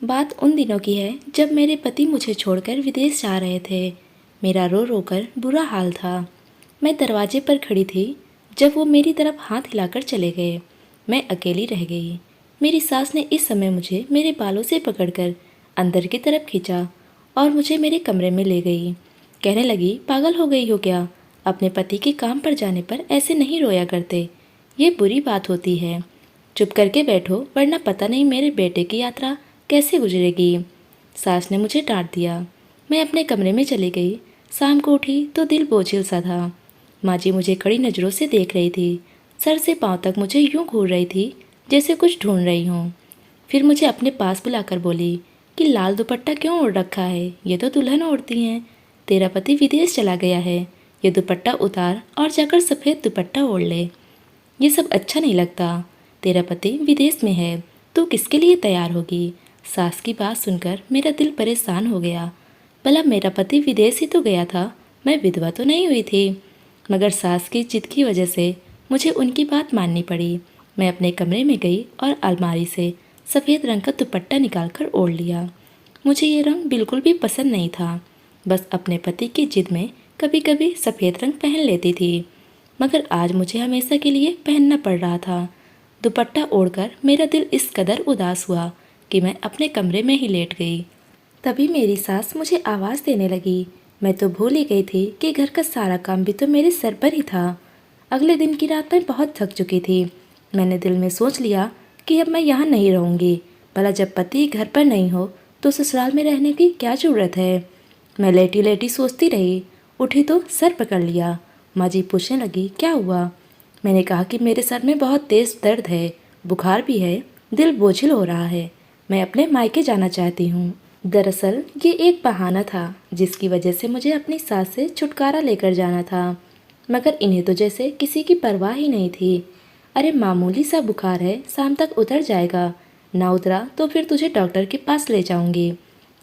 बात उन दिनों की है जब मेरे पति मुझे छोड़कर विदेश जा रहे थे। मेरा रो रो कर बुरा हाल था। मैं दरवाजे पर खड़ी थी जब वो मेरी तरफ हाथ हिलाकर चले गए। मैं अकेली रह गई। मेरी सास ने इस समय मुझे मेरे बालों से पकड़कर अंदर की तरफ खींचा और मुझे मेरे कमरे में ले गई। कहने लगी, पागल हो गई हो क्या? अपने पति के काम पर जाने पर ऐसे नहीं रोया करते, ये बुरी बात होती है। चुप करके बैठो, वरना पता नहीं मेरे बेटे की यात्रा कैसे गुजरेगी। सास ने मुझे डांट दिया। मैं अपने कमरे में चली गई। शाम को उठी तो दिल बोझिल सा था। माँ जी मुझे कड़ी नज़रों से देख रही थी। सर से पाँव तक मुझे यूं घूर रही थी जैसे कुछ ढूंढ रही हूँ। फिर मुझे अपने पास बुलाकर बोली कि लाल दुपट्टा क्यों ओढ़ रखा है, ये तो दुल्हन ओढ़ती हैं। तेरा पति विदेश चला गया है, ये दुपट्टा उतार और जाकर सफ़ेद दुपट्टा ओढ़ ले। ये सब अच्छा नहीं लगता। तेरा पति विदेश में है, तू किसके लिए तैयार होगी? सास की बात सुनकर मेरा दिल परेशान हो गया। भला मेरा पति विदेश ही तो गया था, मैं विधवा तो नहीं हुई थी। मगर सास की जिद की वजह से मुझे उनकी बात माननी पड़ी। मैं अपने कमरे में गई और अलमारी से सफ़ेद रंग का दुपट्टा निकालकर ओढ़ लिया। मुझे ये रंग बिल्कुल भी पसंद नहीं था। बस अपने पति की जिद में कभी कभी सफ़ेद रंग पहन लेती थी, मगर आज मुझे हमेशा के लिए पहनना पड़ रहा था। दुपट्टा ओढ़कर मेरा दिल इस कदर उदास हुआ कि मैं अपने कमरे में ही लेट गई। तभी मेरी सास मुझे आवाज़ देने लगी। मैं तो भूल ही गई थी कि घर का सारा काम भी तो मेरे सर पर ही था। अगले दिन की रात मैं बहुत थक चुकी थी। मैंने दिल में सोच लिया कि अब मैं यहाँ नहीं रहूँगी। भला जब पति घर पर नहीं हो तो ससुराल में रहने की क्या ज़रूरत है। मैं लेटी लेटी सोचती रही। उठी तो सर पकड़ लिया। माँ जी पूछने लगी, क्या हुआ? मैंने कहा कि मेरे सर में बहुत तेज़ दर्द है, बुखार भी है, दिल बोझिल हो रहा है, मैं अपने मायके जाना चाहती हूँ। दरअसल ये एक बहाना था जिसकी वजह से मुझे अपनी सास से छुटकारा लेकर जाना था, मगर इन्हें तो जैसे किसी की परवाह ही नहीं थी। अरे मामूली सा बुखार है, शाम तक उतर जाएगा, ना उतरा तो फिर तुझे डॉक्टर के पास ले जाऊंगी।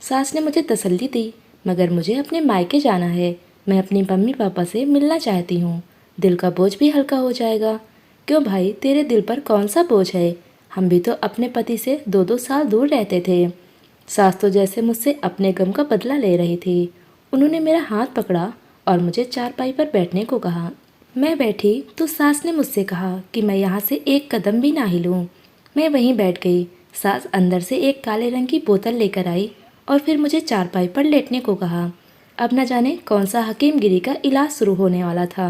सास ने मुझे तसल्ली दी, मगर मुझे अपने मायके जाना है, मैं अपनी मम्मी पापा से मिलना चाहती हूँ, दिल का बोझ भी हल्का हो जाएगा। क्यों भाई, तेरे दिल पर कौन सा बोझ है? हम भी तो अपने पति से 2-2 साल दूर रहते थे। सास तो जैसे मुझसे अपने गम का बदला ले रही थी। उन्होंने मेरा हाथ पकड़ा और मुझे चारपाई पर बैठने को कहा। मैं बैठी तो सास ने मुझसे कहा कि मैं यहाँ से एक कदम भी ना हिलूं। मैं वहीं बैठ गई। सास अंदर से एक काले रंग की बोतल लेकर आई और फिर मुझे चारपाई पर लेटने को कहा। अब न जाने कौन सा हकीमगिरी का इलाज शुरू होने वाला था।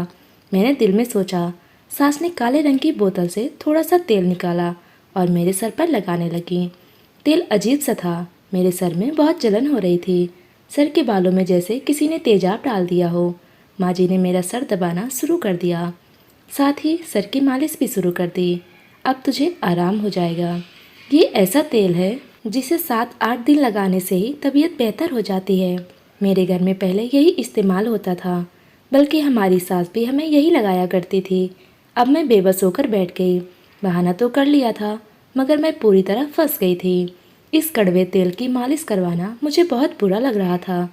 मैंने दिल में सोचा। सास ने काले रंग की बोतल से थोड़ा सा तेल निकाला और मेरे सर पर लगाने लगी। तेल अजीब सा था। मेरे सर में बहुत जलन हो रही थी। सर के बालों में जैसे किसी ने तेजाब डाल दिया हो। माँ जी ने मेरा सर दबाना शुरू कर दिया, साथ ही सर की मालिश भी शुरू कर दी। अब तुझे आराम हो जाएगा। ये ऐसा तेल है जिसे 7-8 दिन लगाने से ही तबीयत बेहतर हो जाती है। मेरे घर में पहले यही इस्तेमाल होता था, बल्कि हमारी सास भी हमें यही लगाया करती थी। अब मैं बेबस होकर बैठ गई। बहाना तो कर लिया था, मगर मैं पूरी तरह फंस गई थी। इस कड़वे तेल की मालिश करवाना मुझे बहुत बुरा लग रहा था।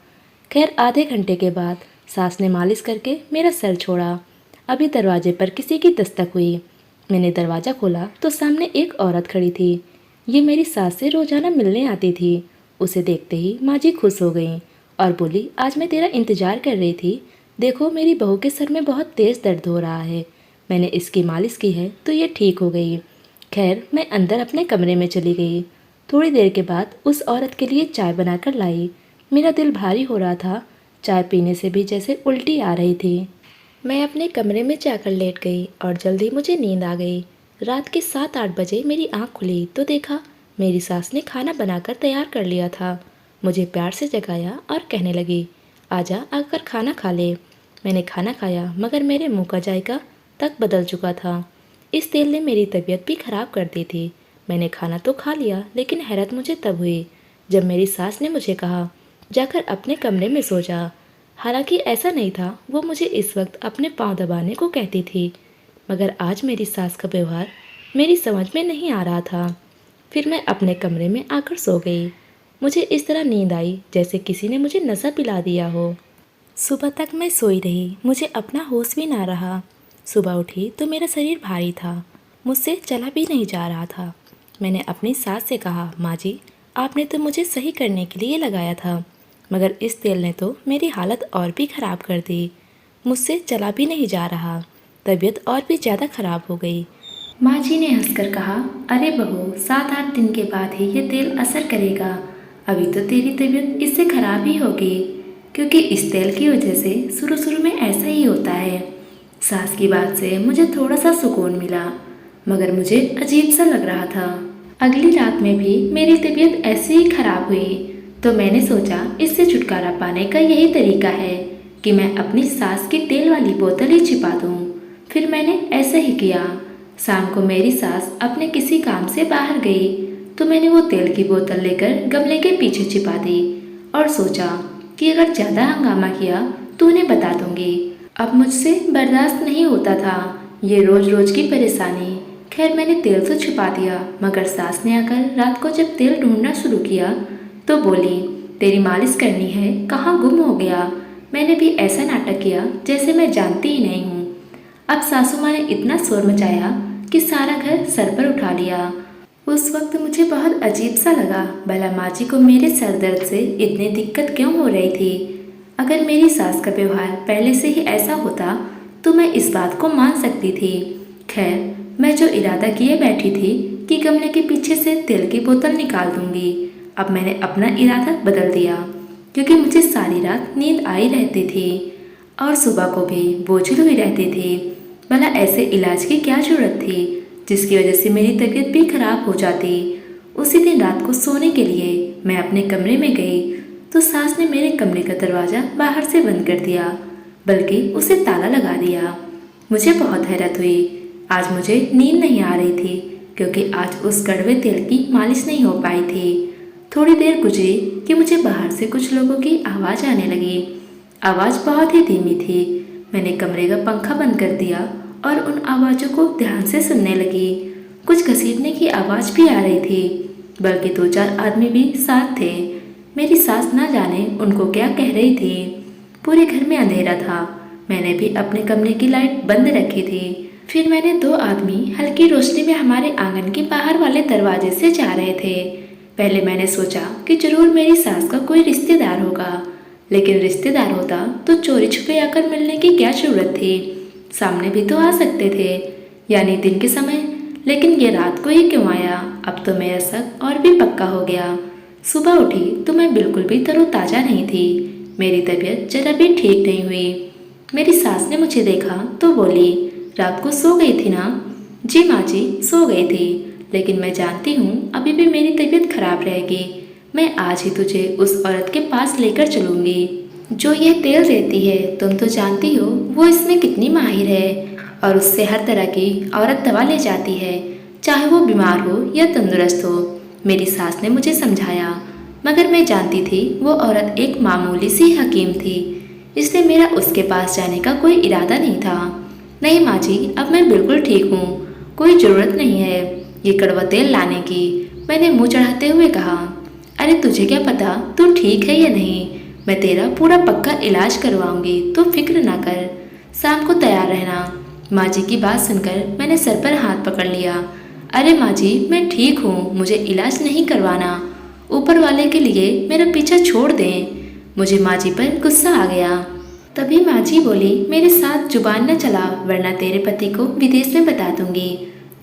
खैर आधे घंटे के बाद सास ने मालिश करके मेरा सर छोड़ा। अभी दरवाजे पर किसी की दस्तक हुई। मैंने दरवाज़ा खोला तो सामने एक औरत खड़ी थी। ये मेरी सास से रोजाना मिलने आती थी। उसे देखते ही माँ जी खुश हो गईं और बोली, आज मैं तेरा इंतजार कर रही थी। देखो मेरी बहू के सर में बहुत तेज़ दर्द हो रहा है, मैंने इसकी मालिश की है तो ये ठीक हो गई। खैर मैं अंदर अपने कमरे में चली गई। थोड़ी देर के बाद उस औरत के लिए चाय बनाकर लाई। मेरा दिल भारी हो रहा था। चाय पीने से भी जैसे उल्टी आ रही थी। मैं अपने कमरे में जाकर लेट गई और जल्दी मुझे नींद आ गई। रात के 7-8 बजे मेरी आंख खुली तो देखा मेरी सास ने खाना बनाकर तैयार कर लिया था। मुझे प्यार से जगाया और कहने लगी, आजा आकर खाना खा ले। मैंने खाना खाया, मगर मेरे मुंह का जायका तक बदल चुका था। इस तेल ने मेरी तबीयत भी खराब कर दी थी। मैंने खाना तो खा लिया, लेकिन हैरत मुझे तब हुई जब मेरी सास ने मुझे कहा, जाकर अपने कमरे में सो जा। हालांकि ऐसा नहीं था, वो मुझे इस वक्त अपने पाँव दबाने को कहती थी, मगर आज मेरी सास का व्यवहार मेरी समझ में नहीं आ रहा था। फिर मैं अपने कमरे में आकर सो गई। मुझे इस तरह नींद आई जैसे किसी ने मुझे नशा पिला दिया हो। सुबह तक मैं सोई रही, मुझे अपना होश भी ना रहा। सुबह उठी तो मेरा शरीर भारी था, मुझसे चला भी नहीं जा रहा था। मैंने अपनी सास से कहा, माँ जी आपने तो मुझे सही करने के लिए लगाया था, मगर इस तेल ने तो मेरी हालत और भी ख़राब कर दी। मुझसे चला भी नहीं जा रहा, तबीयत और भी ज़्यादा ख़राब हो गई। माँ जी ने हंसकर कहा, अरे बहू, 7-8 दिन के बाद ही ये तेल असर करेगा। अभी तो तेरी तबीयत इससे ख़राब ही होगी, क्योंकि इस तेल की वजह से शुरू शुरू में ऐसा ही होता है। सास की बात से मुझे थोड़ा सा सुकून मिला, मगर मुझे अजीब सा लग रहा था। अगली रात में भी मेरी तबीयत ऐसे ही खराब हुई, तो मैंने सोचा इससे छुटकारा पाने का यही तरीका है कि मैं अपनी सास की तेल वाली बोतल ही छिपा दूं। फिर मैंने ऐसा ही किया। शाम को मेरी सास अपने किसी काम से बाहर गई, तो मैंने वो तेल की बोतल लेकर गमले के पीछे छिपा दी और सोचा कि अगर ज़्यादा हंगामा किया तो उन्हें बता दूंगी। अब मुझसे बर्दाश्त नहीं होता था ये रोज रोज की परेशानी। खैर मैंने तेल तो छुपा दिया, मगर सास ने आकर रात को जब तेल ढूंढना शुरू किया तो बोली, तेरी मालिश करनी है, कहाँ गुम हो गया। मैंने भी ऐसा नाटक किया जैसे मैं जानती ही नहीं हूँ। अब सासू माँ ने इतना शोर मचाया कि सारा घर सर पर उठा लिया। उस वक्त मुझे बहुत अजीब सा लगा, भला माँ जी को मेरे सर दर्द से इतनी दिक्कत क्यों हो रही थी। अगर मेरी सास का व्यवहार पहले से ही ऐसा होता तो मैं इस बात को मान सकती थी। खैर मैं जो इरादा किए बैठी थी कि गमले के पीछे से तेल की बोतल निकाल दूंगी, अब मैंने अपना इरादा बदल दिया, क्योंकि मुझे सारी रात नींद आई रहती थी और सुबह को भी बोझिल हुई रहती थी। भला ऐसे इलाज की क्या जरूरत थी जिसकी वजह से मेरी तबीयत भी खराब हो जाती। उसी दिन रात को सोने के लिए मैं अपने कमरे में गई तो सास ने मेरे कमरे का दरवाज़ा बाहर से बंद कर दिया, बल्कि उसे ताला लगा दिया। मुझे बहुत हैरत हुई। आज मुझे नींद नहीं आ रही थी, क्योंकि आज उस कड़वे तेल की मालिश नहीं हो पाई थी। थोड़ी देर गुजरी कि मुझे बाहर से कुछ लोगों की आवाज़ आने लगी। आवाज़ बहुत ही धीमी थी। मैंने कमरे का पंखा बंद कर दिया और उन आवाज़ों को ध्यान से सुनने लगी। कुछ घसीटने की आवाज़ भी आ रही थी, बल्कि 2-4 आदमी भी साथ थे। मेरी सास ना जाने उनको क्या कह रही थी। पूरे घर में अंधेरा था। मैंने भी अपने कमरे की लाइट बंद रखी थी। फिर मैंने 2 आदमी हल्की रोशनी में हमारे आंगन के बाहर वाले दरवाजे से जा रहे थे। पहले मैंने सोचा कि जरूर मेरी सास का कोई रिश्तेदार होगा, लेकिन रिश्तेदार होता तो चोरी छुपे आकर मिलने की क्या जरूरत थी। सामने भी तो आ सकते थे, यानी दिन के समय। लेकिन ये रात को ही क्यों आया। अब तो मेरा शक और भी पक्का हो गया। सुबह उठी तो मैं बिल्कुल भी तरोताज़ा नहीं थी। मेरी तबीयत जरा भी ठीक नहीं हुई। मेरी सास ने मुझे देखा तो बोली, रात को सो गई थी ना। जी माँ जी, सो गई थी, लेकिन मैं जानती हूँ अभी भी मेरी तबीयत खराब रहेगी। मैं आज ही तुझे उस औरत के पास लेकर चलूँगी जो ये तेल देती है। तुम तो जानती हो वो इसमें कितनी माहिर है, और उससे हर तरह की औरत दवा ले जाती है, चाहे वो बीमार हो या तंदुरुस्त हो। मेरी सास ने मुझे समझाया, मगर मैं जानती थी वो औरत एक मामूली सी हकीम थी, इसलिए मेरा उसके पास जाने का कोई इरादा नहीं था। नहीं माँ जी, अब मैं बिल्कुल ठीक हूँ, कोई ज़रूरत नहीं है ये कड़वा तेल लाने की, मैंने मुंह चढ़ाते हुए कहा। अरे तुझे क्या पता तू ठीक है या नहीं, मैं तेरा पूरा पक्का इलाज करवाऊंगी, तो फिक्र ना कर। शाम को तैयार रहना। माँ जी की बात सुनकर मैंने सर पर हाथ पकड़ लिया। अरे माँ जी, मैं ठीक हूँ, मुझे इलाज नहीं करवाना। ऊपर वाले के लिए मेरा पीछा छोड़ दें। मुझे माँ जी पर गुस्सा आ गया। तभी माँ जी बोली, मेरे साथ जुबान न चला, वरना तेरे पति को विदेश में बता दूंगी।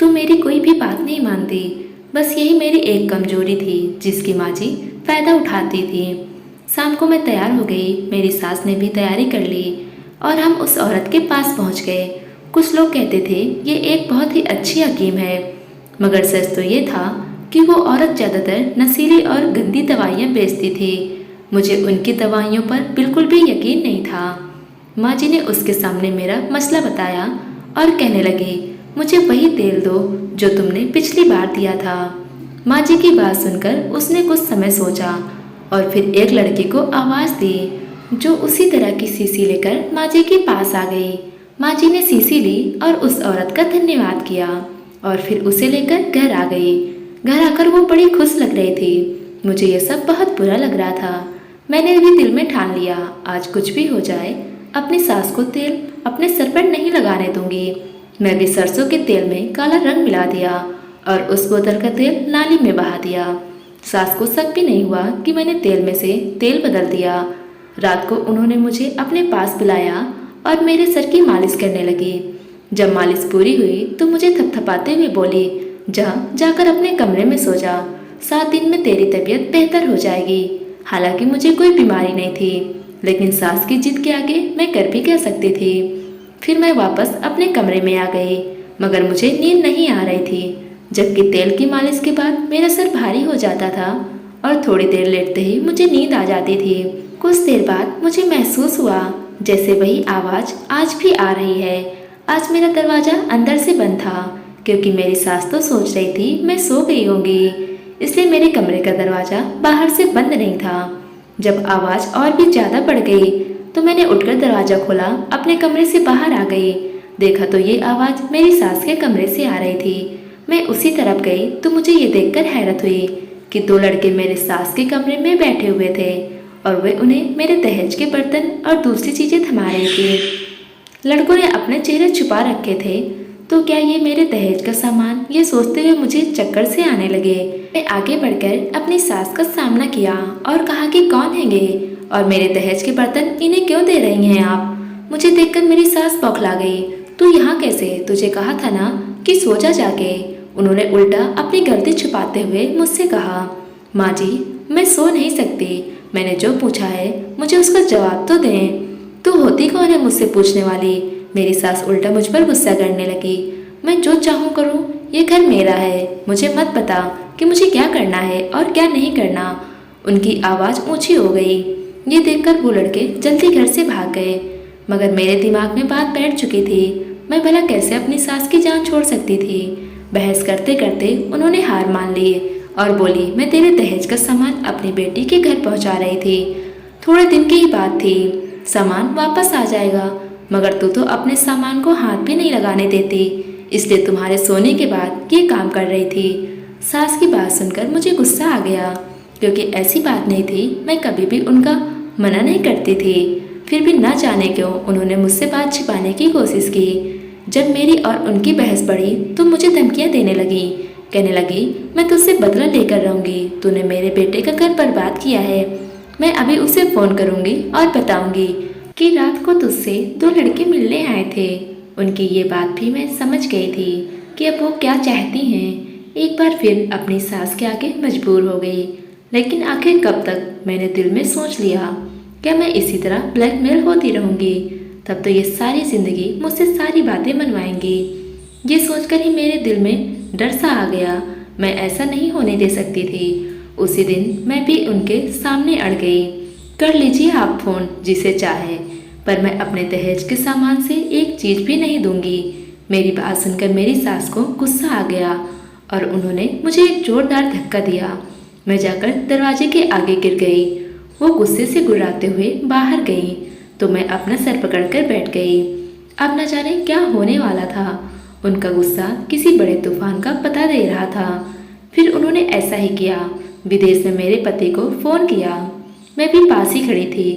तू मेरी कोई भी बात नहीं मानती। बस यही मेरी एक कमजोरी थी जिसकी माँ जी फ़ायदा उठाती थी। शाम को मैं तैयार हो गई। मेरी सास ने भी तैयारी कर ली और हम उस औरत के पास पहुँच गए। कुछ लोग कहते थे ये एक बहुत ही अच्छी हकीम है, मगर सच तो ये था कि वो औरत ज़्यादातर नशीली और गंदी दवाइयाँ बेचती थी। मुझे उनकी दवाइयों पर बिल्कुल भी यकीन नहीं था। माँ जी ने उसके सामने मेरा मसला बताया और कहने लगी, मुझे वही तेल दो जो तुमने पिछली बार दिया था। माँ जी की बात सुनकर उसने कुछ समय सोचा और फिर एक लड़के को आवाज़ दी, जो उसी तरह की शीशी लेकर माँ जी के पास आ गई। माँ जी ने शीशी ली और उस औरत का धन्यवाद किया और फिर उसे लेकर घर आ गई। घर आकर वो बड़ी खुश लग रही थी। मुझे यह सब बहुत बुरा लग रहा था। मैंने भी दिल में ठान लिया, आज कुछ भी हो जाए अपनी सास को तेल अपने सर पर नहीं लगाने दूंगी। मैं भी सरसों के तेल में काला रंग मिला दिया और उस बोतल का तेल नाली में बहा दिया। सास को शक भी नहीं हुआ कि मैंने तेल में से तेल बदल दिया। रात को उन्होंने मुझे अपने पास बुलाया और मेरे सर की मालिश करने लगी। जब मालिश पूरी हुई तो मुझे थपथपाते हुए बोली, जा जाकर अपने कमरे में सो जा, 7 दिन में तेरी तबीयत बेहतर हो जाएगी। हालांकि मुझे कोई बीमारी नहीं थी, लेकिन सास की जिद के आगे मैं कर भी क्या सकती थी। फिर मैं वापस अपने कमरे में आ गई, मगर मुझे नींद नहीं आ रही थी, जबकि तेल की मालिश के बाद मेरा सर भारी हो जाता था और थोड़ी देर लेटते ही मुझे नींद आ जाती थी। कुछ देर बाद मुझे महसूस हुआ जैसे वही आवाज़ आज भी आ रही है। आज मेरा दरवाज़ा अंदर से बंद था, क्योंकि मेरी सास तो सोच रही थी मैं सो गई होंगी, इसलिए मेरे कमरे का दरवाज़ा बाहर से बंद नहीं था। जब आवाज़ और भी ज़्यादा बढ़ गई तो मैंने उठकर दरवाज़ा खोला, अपने कमरे से बाहर आ गई। देखा तो ये आवाज़ मेरी सास के कमरे से आ रही थी। मैं उसी तरफ गई तो मुझे ये देखकर हैरत हुई कि 2 लड़के मेरे सास के कमरे में बैठे हुए थे और वे उन्हें मेरे दहेज के बर्तन और दूसरी चीज़ें थमा रही थी। लड़कों ने अपने चेहरे छुपा रखे थे, तो क्या ये मेरे दहेज का सामान, ये सोचते हुए मुझे चक्कर से आने लगे। मैं आगे बढ़कर अपनी सास का सामना किया और कहा कि कौन है ये और मेरे दहेज के बर्तन इन्हें क्यों दे रही हैं आप। मुझे देखकर मेरी सास बौखला गई। तू यहाँ कैसे? तुझे कहा था ना कि सो जा जाके। उन्होंने उल्टा अपनी गलती छुपाते हुए मुझसे कहा, माँ जी मैं सो नहीं सकती, मैंने जो पूछा है मुझे उसका जवाब तो दें। तू होती कौन है मुझसे पूछने वाली? मेरी सास उल्टा मुझ पर गुस्सा करने लगी। मैं जो चाहूँ करूँ, ये घर मेरा है, मुझे मत बता कि मुझे क्या करना है और क्या नहीं करना। उनकी आवाज़ ऊंची हो गई। ये देखकर वो लड़के जल्दी घर से भाग गए, मगर मेरे दिमाग में बात बैठ चुकी थी। मैं भला कैसे अपनी सास की जान छोड़ सकती थी। बहस करते करते उन्होंने हार मान ली और बोली, मैं तेरे दहेज का सामान अपनी बेटी के घर पहुंचा रही थी। थोड़े दिन की ही बात थी, सामान वापस आ जाएगा, मगर तू तो अपने सामान को हाथ भी नहीं लगाने देती, इसलिए तुम्हारे सोने के बाद ये काम कर रही थी। सास की बात सुनकर मुझे गुस्सा आ गया, क्योंकि ऐसी बात नहीं थी, मैं कभी भी उनका मना नहीं करती थी। फिर भी न जाने क्यों उन्होंने मुझसे बात छिपाने की कोशिश की। जब मेरी और उनकी बहस बढ़ी तो मुझे धमकियां देने लगी, कहने लगी, मैं तुझसे बदला लेकर रहूंगी, तूने मेरे बेटे का घर बर्बाद किया है। मैं अभी उसे फ़ोन करूंगी और बताऊंगी कि रात को तुझसे 2 लड़के मिलने आए थे। उनकी ये बात भी मैं समझ गई थी कि अब वो क्या चाहती हैं। एक बार फिर अपनी सास के आगे मजबूर हो गई, लेकिन आखिर कब तक, मैंने दिल में सोच लिया। क्या मैं इसी तरह ब्लैकमेल होती रहूंगी? तब तो ये सारी ज़िंदगी मुझसे सारी बातें मनवाएंगी। ये सोचकर ही मेरे दिल में डर सा आ गया। मैं ऐसा नहीं होने दे सकती थी। उसी दिन मैं भी उनके सामने अड़ गई। कर लीजिए आप फ़ोन जिसे चाहे, पर मैं अपने दहेज के सामान से एक चीज़ भी नहीं दूंगी। मेरी बात सुनकर मेरी सास को गुस्सा आ गया और उन्होंने मुझे एक जोरदार धक्का दिया। मैं जाकर दरवाजे के आगे गिर गई। वो गुस्से से गुर्राते हुए बाहर गई तो मैं अपना सर पकड़कर बैठ गई। अब न जाने क्या होने वाला था। उनका गुस्सा किसी बड़े तूफान का पता दे रहा था। फिर उन्होंने ऐसा ही किया, विदेश में मेरे पति को फ़ोन किया। मैं भी पास ही खड़ी थी।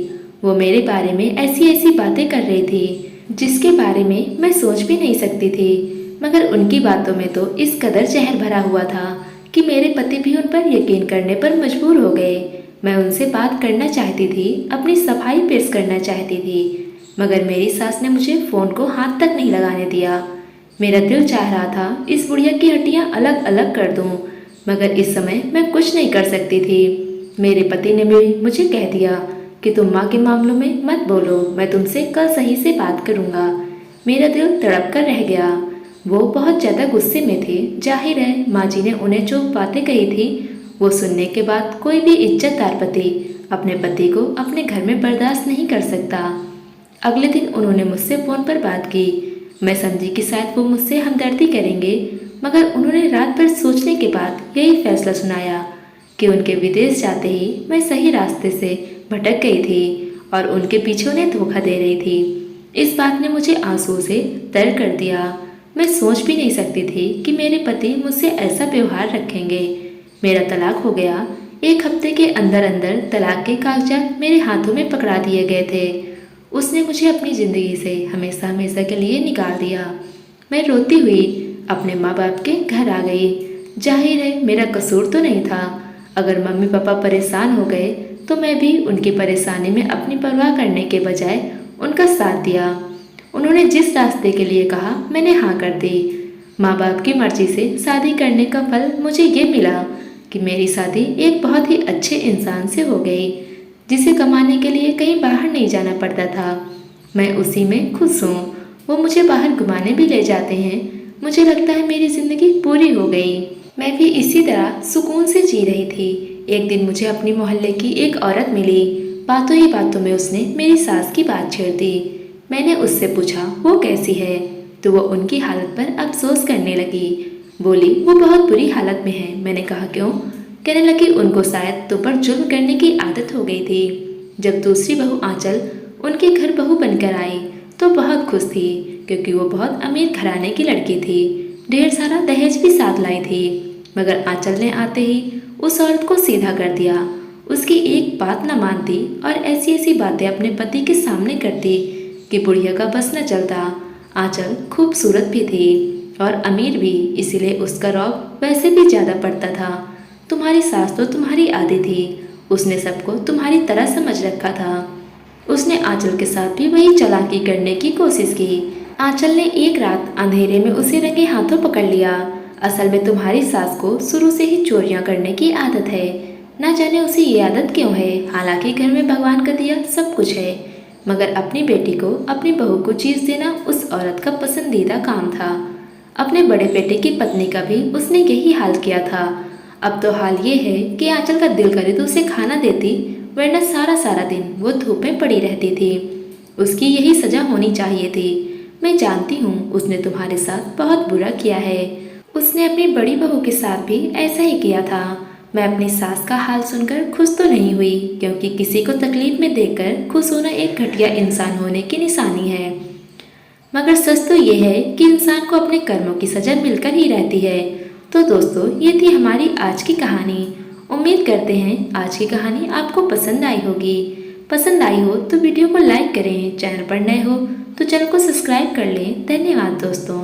वो मेरे बारे में ऐसी ऐसी बातें कर रही थी जिसके बारे में मैं सोच भी नहीं सकती थी, मगर उनकी बातों में तो इस कदर जहर भरा हुआ था कि मेरे पति भी उन पर यकीन करने पर मजबूर हो गए। मैं उनसे बात करना चाहती थी, अपनी सफाई पेश करना चाहती थी, मगर मेरी सास ने मुझे फ़ोन को हाथ तक नहीं लगाने दिया। मेरा दिल चाह रहा था इस बुढ़िया की हड्डियाँ अलग अलग कर दूँ, मगर इस समय मैं कुछ नहीं कर सकती थी। मेरे पति ने भी मुझे कह दिया कि तुम माँ के मामलों में मत बोलो, मैं तुमसे कल सही से बात करूँगा। मेरा दिल तड़प कर रह गया। वो बहुत ज़्यादा गुस्से में थे। जाहिर है माँ जी ने उन्हें जो बातें कही थी वो सुनने के बाद कोई भी इज्जतदार पति अपने पति को अपने घर में बर्दाश्त नहीं कर सकता। अगले दिन उन्होंने मुझसे फ़ोन पर बात की। मैं समझी कि शायद वो मुझसे हमदर्दी करेंगे, मगर उन्होंने रात भर सोचने के बाद यही फैसला सुनाया कि उनके विदेश जाते ही मैं सही रास्ते से भटक गई थी और उनके पीछे उन्हें धोखा दे रही थी। इस बात ने मुझे आंसू से तर कर दिया। मैं सोच भी नहीं सकती थी कि मेरे पति मुझसे ऐसा व्यवहार रखेंगे। मेरा तलाक हो गया। 1 हफ्ते के अंदर अंदर तलाक के कागजात मेरे हाथों में पकड़ा दिए गए थे। उसने मुझे अपनी ज़िंदगी से हमेशा हमेशा के लिए निकाल दिया। मैं रोती हुई अपने माँ बाप के घर आ गई। जाहिर है मेरा कसूर तो नहीं था। अगर मम्मी पापा परेशान हो गए तो मैं भी उनकी परेशानी में अपनी परवाह करने के बजाय उनका साथ दिया। उन्होंने जिस रास्ते के लिए कहा मैंने हाँ कर दी। माँ बाप की मर्जी से शादी करने का फल मुझे ये मिला कि मेरी शादी एक बहुत ही अच्छे इंसान से हो गई, जिसे कमाने के लिए कहीं बाहर नहीं जाना पड़ता था। मैं उसी में खुश हूँ। वो मुझे बाहर घुमाने भी ले जाते हैं। मुझे लगता है मेरी ज़िंदगी पूरी हो गई। मैं भी इसी तरह सुकून से जी रही थी। एक दिन मुझे अपनी मोहल्ले की एक औरत मिली। बातों ही बातों में उसने मेरी सास की बात छेड़ दी। मैंने उससे पूछा वो कैसी है, तो वो उनकी हालत पर अफसोस करने लगी। बोली वो बहुत बुरी हालत में है। मैंने कहा क्यों? कहने लगी उनको शायद तुम पर जुल्म करने की आदत हो गई थी। जब दूसरी बहू आंचल उनके घर बहू बनकर आई तो बहुत खुश थी, क्योंकि वो बहुत अमीर घराने की लड़की थी। ढेर सारा दहेज भी साथ लाई थी। मगर आंचल ने आते ही उस औरत को सीधा कर दिया। उसकी एक बात न मानती और ऐसी ऐसी बातें अपने पति के सामने करती कि बुढ़िया का बस न चलता। आंचल खूबसूरत भी थी और अमीर भी, इसीलिए उसका रौब वैसे भी ज़्यादा पड़ता था। तुम्हारी सास तो तुम्हारी आदी थी। उसने सबको तुम्हारी तरह समझ रखा था। उसने आंचल के साथ भी वही चालाकी करने की कोशिश की। आंचल ने एक रात अंधेरे में उसे रंगे हाथों पकड़ लिया। असल में तुम्हारी सास को शुरू से ही चोरियां करने की आदत है। ना जाने उसे ये आदत क्यों है। हालांकि घर में भगवान का दिया सब कुछ है, मगर अपनी बेटी को, अपनी बहू को चीज़ देना उस औरत का पसंदीदा काम था। अपने बड़े बेटे की पत्नी का भी उसने यही हाल किया था। अब तो हाल ये है कि आंचल का दिल करे तो उसे खाना देती, वरना सारा सारा दिन वो धूप में पड़ी रहती थी। उसकी यही सजा होनी चाहिए थी। मैं जानती हूँ उसने तुम्हारे साथ बहुत बुरा किया है। उसने अपनी बड़ी बहू के साथ भी ऐसा ही किया था। मैं अपनी सास का हाल सुनकर खुश तो नहीं हुई, क्योंकि किसी को तकलीफ में देखकर खुश होना एक घटिया इंसान होने की निशानी है। मगर सच तो ये है कि इंसान को अपने कर्मों की सजा मिलकर ही रहती है। तो दोस्तों, ये थी हमारी आज की कहानी। उम्मीद करते हैं आज की कहानी आपको पसंद आई होगी। पसंद आई हो तो वीडियो को लाइक करें, चैनल पर नए हो तो चैनल को सब्सक्राइब कर लें। धन्यवाद दोस्तों।